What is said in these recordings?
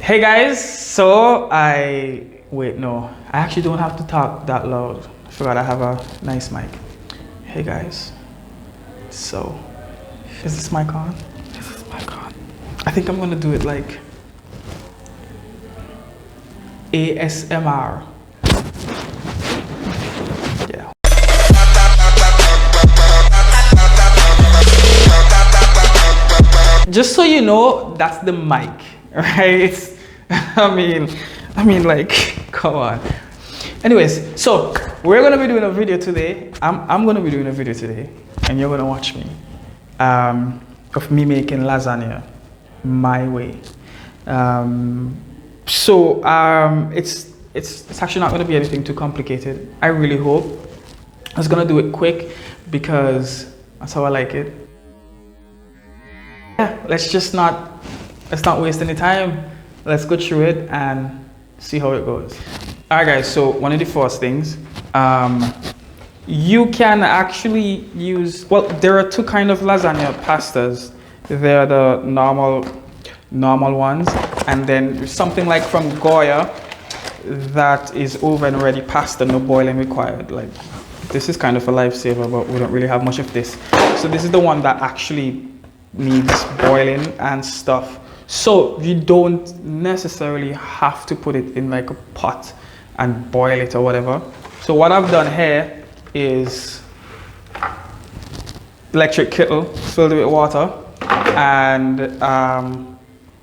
Hey guys, wait, no, I actually don't have to talk that loud. I forgot I have a nice mic. Hey guys, so, is this mic on? Is this mic on? I think I'm gonna do it like ASMR. Yeah. Just so you know, that's the mic, right? I mean, like, come on. Anyways, so we're gonna be doing a video today. I'm gonna be doing a video today, and you're gonna watch me, of me making lasagna my way. It's actually not gonna be anything too complicated. I really hope. I was gonna do it quick because that's how I like it. Yeah, let's not waste any time. Let's go through it and see how it goes. All right, guys. So one of the first things, you can actually use. Well, there are two kind of lasagna pastas. There are the normal ones, and then there's something like from Goya that is oven ready pasta, no boiling required. Like this is kind of a lifesaver, but we don't really have much of this. So this is the one that actually needs boiling and stuff. So you don't necessarily have to put it in like a pot and boil it or whatever. So what I've done here is electric kettle filled with water, and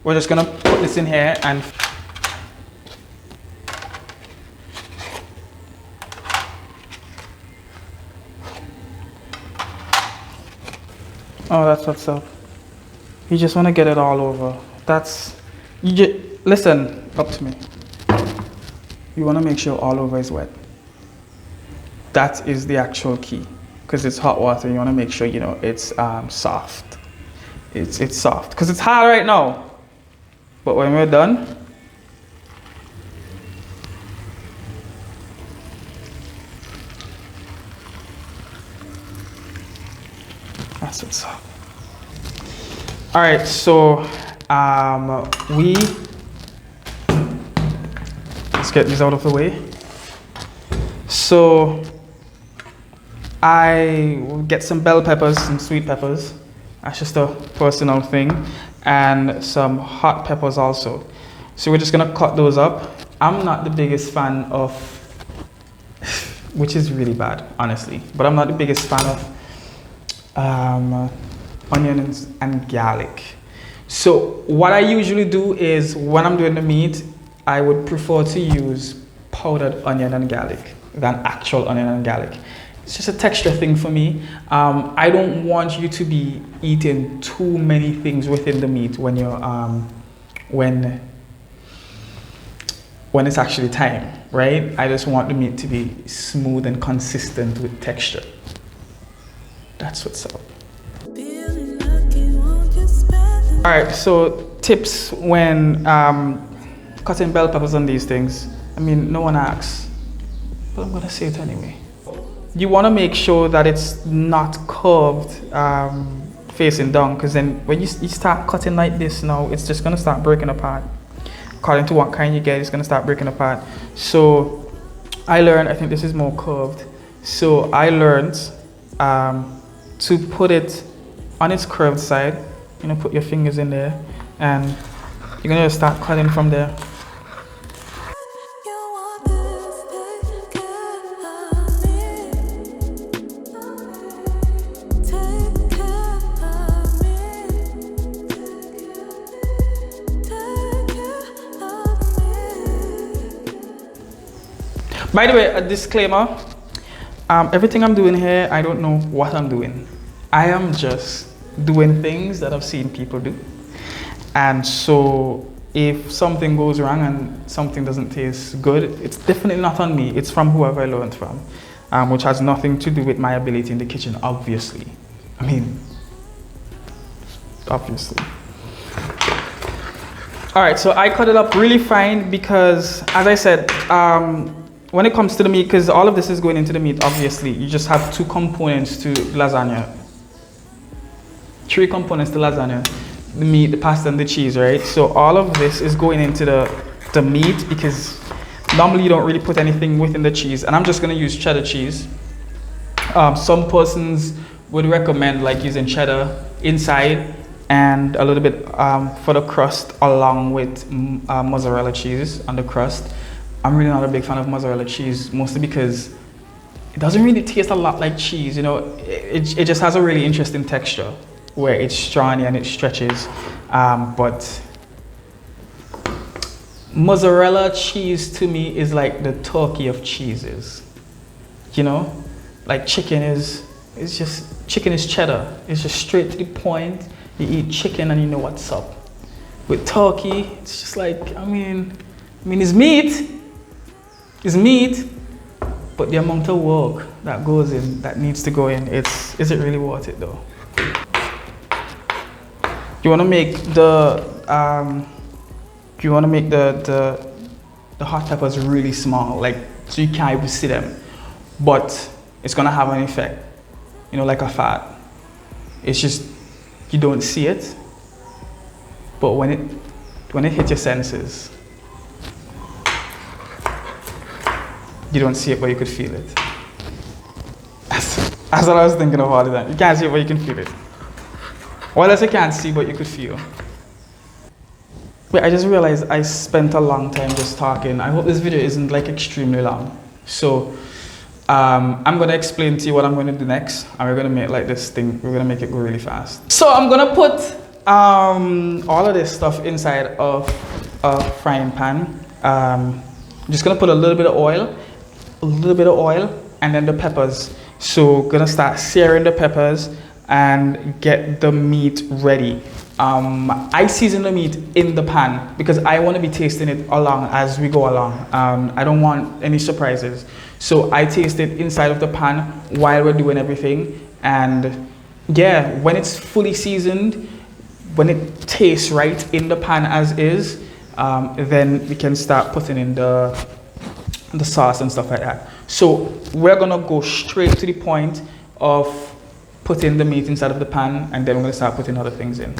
we're just gonna put this in here and oh, that's what's up. You just want to get it all over. Listen up to me. You want to make sure all over is wet. That is the actual key, because it's hot water. You want to make sure it's soft. It's soft because it's hard right now. But when we're done, that's what's up. All right, so let's get these out of the way. So I will get some bell peppers, some sweet peppers. That's just a personal thing, and some hot peppers also. So we're just gonna cut those up. I'm not the biggest fan of, which is really bad, honestly, but I'm not the biggest fan of onions and garlic. So what I usually do is when I'm doing the meat, I would prefer to use powdered onion and garlic than actual onion and garlic. It's just a texture thing for me. I don't want you to be eating too many things within the meat when you're when it's actually time, right? I just want the meat to be smooth and consistent with texture. That's what's up. All right, so tips when cutting bell peppers on these things. I mean, no one asks, but I'm gonna say it anyway. You wanna make sure that it's not curved facing down, because then when you start cutting like this now, it's just gonna start breaking apart. According to what kind you get, it's gonna start breaking apart. So I learned, I think this is more curved. So I learned to put it on its curved side. Put your fingers in there, and you're gonna start cutting from there. By the way, a disclaimer, everything I'm doing here, I don't know what I'm doing. I am just doing things that I've seen people do. And so if something goes wrong and something doesn't taste good, it's definitely not on me. It's from whoever I learned from, which has nothing to do with my ability in the kitchen, obviously. I mean, obviously. All right, so I cut it up really fine because, as I said, when it comes to the meat, because all of this is going into the meat, obviously, you just have two components to lasagna. Three components to lasagna. the meat, the pasta, and the cheese, right? So all of this is going into the meat because normally you don't really put anything within the cheese, and I'm just gonna use cheddar cheese. Some persons would recommend like using cheddar inside and a little bit for the crust along with mozzarella cheese on the crust. I'm really not a big fan of mozzarella cheese, mostly because it doesn't really taste a lot like cheese, you know. It just has a really interesting texture where it's stringy and it stretches. But mozzarella cheese to me is like the turkey of cheeses, you know? Like chicken is cheddar. It's just straight to the point. You eat chicken and you know what's up. With turkey, it's just like, I mean it's meat. It's meat, but the amount of work that goes in, that needs to go in, is it really worth it though? You want to make the hot peppers really small, like so you can't even see them, but it's gonna have an effect, you know, like a fat. It's just you don't see it, but when it hits your senses, you don't see it, but you could feel it. That's what I was thinking of all the time. You can't see it, but you can feel it. Or else you can't see, but you could feel. Wait, I just realized I spent a long time just talking. I hope this video isn't like extremely long. So I'm gonna explain to you what I'm gonna do next, and we're gonna make like this thing. We're gonna make it go really fast. So I'm gonna put all of this stuff inside of a frying pan. I'm just gonna put a little bit of oil, and then the peppers. So gonna start searing the peppers and get the meat ready. I season the meat in the pan because I want to be tasting it along as we go along. I don't want any surprises. So I taste it inside of the pan while we're doing everything. And yeah, when it's fully seasoned, when it tastes right in the pan as is, then we can start putting in the sauce and stuff like that. So we're gonna go straight to the point of putting the meat inside of the pan, and then we're gonna start putting other things in.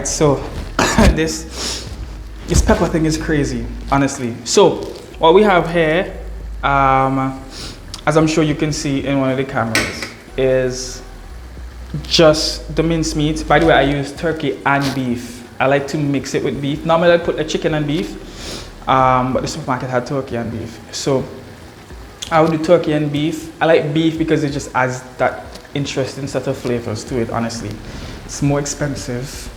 So this pepper thing is crazy, honestly. So what we have here, as I'm sure you can see in one of the cameras, is just the mincemeat. By the way, I use turkey and beef. I like to mix it with beef. Normally I put the chicken and beef, but the supermarket had turkey and beef. So I would do turkey and beef. I like beef because it just adds that interesting set of flavors to it, honestly. It's more expensive.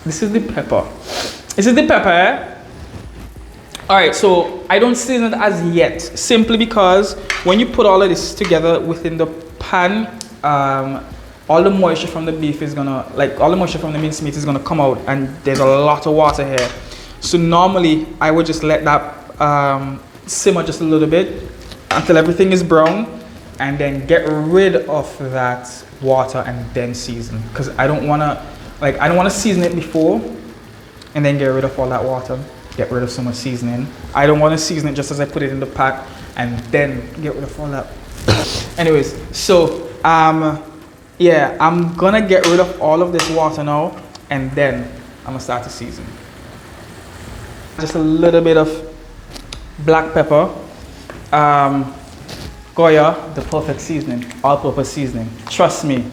This is the pepper. This is the pepper. All right, so I don't season it as yet, simply because when you put all of this together within the pan, all the moisture from the beef is gonna, like all the moisture from the mincemeat is gonna come out, and there's a lot of water here. So normally I would just let that simmer just a little bit until everything is brown, and then get rid of that water and then season, because I don't want to season it before and then get rid of all that water, get rid of so much seasoning. I don't want to season it just as I put it in the pot and then get rid of all that. Anyways, so yeah, I'm gonna get rid of all of this water now, and then I'm gonna start to season. Just a little bit of black pepper, Goya, the perfect seasoning, all-purpose seasoning. Trust me,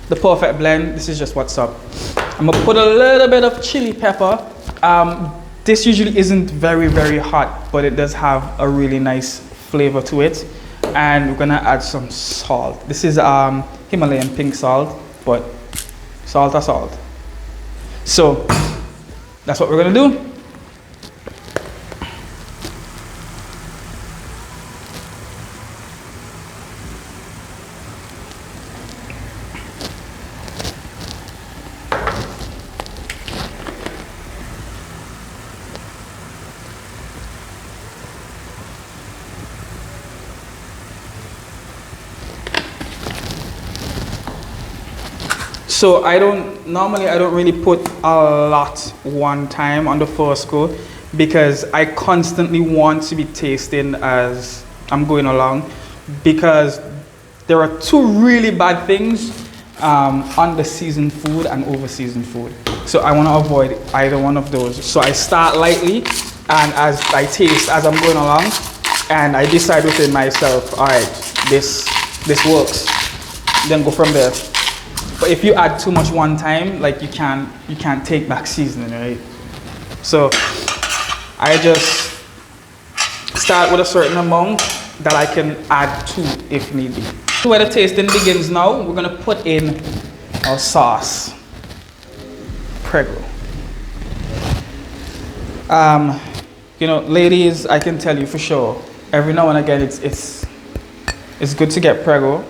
the perfect blend. This is just what's up. I'm gonna put a little bit of chili pepper. This usually isn't very, very hot, but it does have a really nice flavor to it. And we're gonna add some salt. This is Himalayan pink salt, but salt or salt. So that's what we're gonna do. So I don't really put a lot one time on the first coat because I constantly want to be tasting as I'm going along, because there are two really bad things, under seasoned food and over seasoned food. So I want to avoid either one of those. So I start lightly, and as I taste as I'm going along, and I decide within myself, all right, this works, then go from there. But if you add too much one time, like you can't take back seasoning, right? So I just start with a certain amount that I can add to if need be. Where the tasting begins now, we're gonna put in our sauce, Prego. You know, ladies, I can tell you for sure, every now and again it's good to get Prego,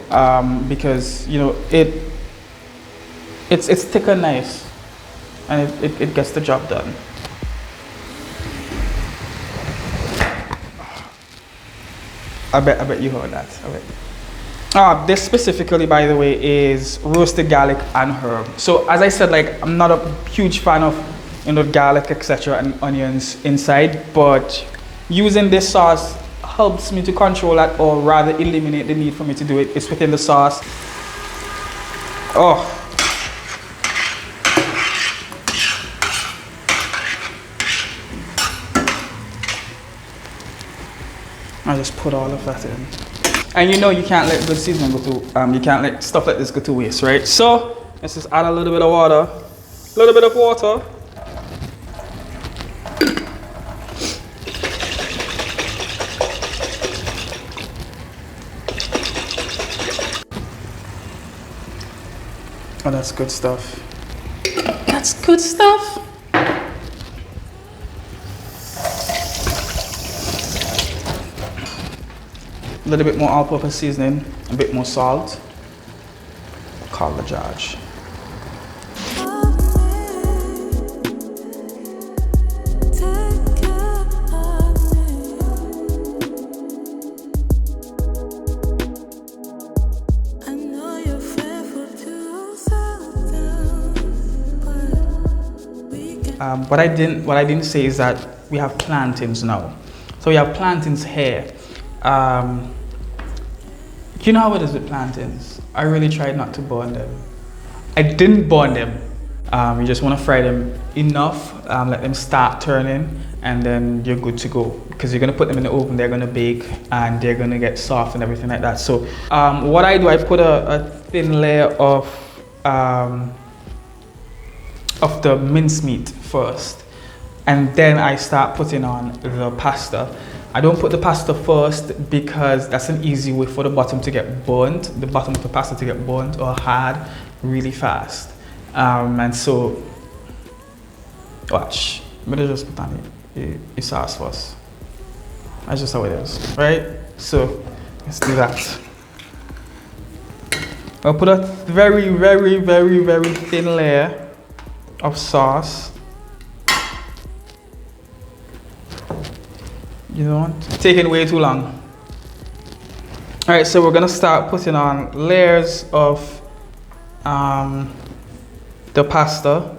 because you know it's thick and nice, and it gets the job done. I bet you heard that. I bet. This specifically, by the way, is roasted garlic and herb. So as I said, like, I'm not a huge fan of, you know, garlic, etc., and onions inside, but using this sauce helps me to control that, or rather eliminate the need for me to do it. It's within the sauce. Oh. I just put all of that in. And you know you can't let good seasoning go to, you can't let stuff like this go to waste, right? So let's just add a little bit of water. A little bit of water. Oh, that's good stuff. That's good stuff. A little bit more all-purpose seasoning, a bit more salt. Call the judge. What I didn't say is that we have plantains now. So we have plantains here. You know how it is with plantains. I really tried not to burn them. I didn't burn them. You just want to fry them enough, let them start turning, and then you're good to go. Because you're going to put them in the oven, they're going to bake, and they're going to get soft and everything like that. So what I do, I put a thin layer of the mincemeat first, and then I start putting on the pasta. I don't put the pasta first because that's an easy way for the bottom to get burnt, the bottom of the pasta to get burnt or hard really fast. And so, watch, I'm gonna just put on the sauce first. That's just how it is, right? So, let's do that. I'll put a very, very, very, very thin layer of sauce. You don't want it taking way too long. All right, so we're gonna start putting on layers of the pasta.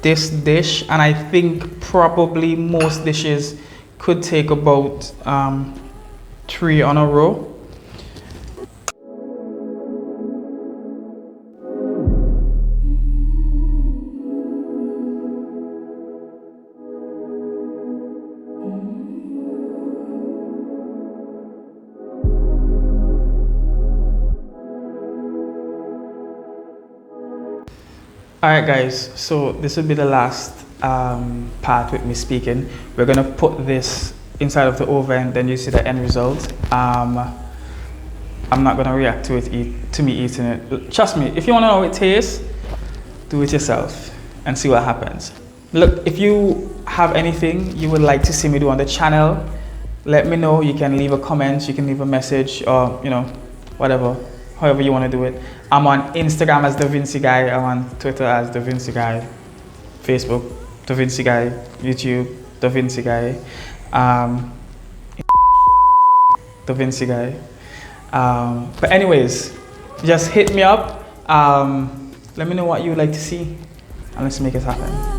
This dish, and I think probably most dishes could take about 3 on a row. Alright guys, so this will be the last part with me speaking. We're gonna put this inside of the oven, then you see the end result. I'm not gonna react to me eating it. Trust me, if you wanna know how it tastes, do it yourself and see what happens. Look, if you have anything you would like to see me do on the channel, let me know. You can leave a comment, you can leave a message, or you know, whatever. However you want to do it. I'm on Instagram as Da Vinci Guy. I'm on Twitter as Da Vinci Guy. Facebook, Da Vinci Guy. YouTube, Da Vinci Guy. Da Vinci Guy. But anyways, just hit me up. Let me know what you would like to see, and let's make it happen.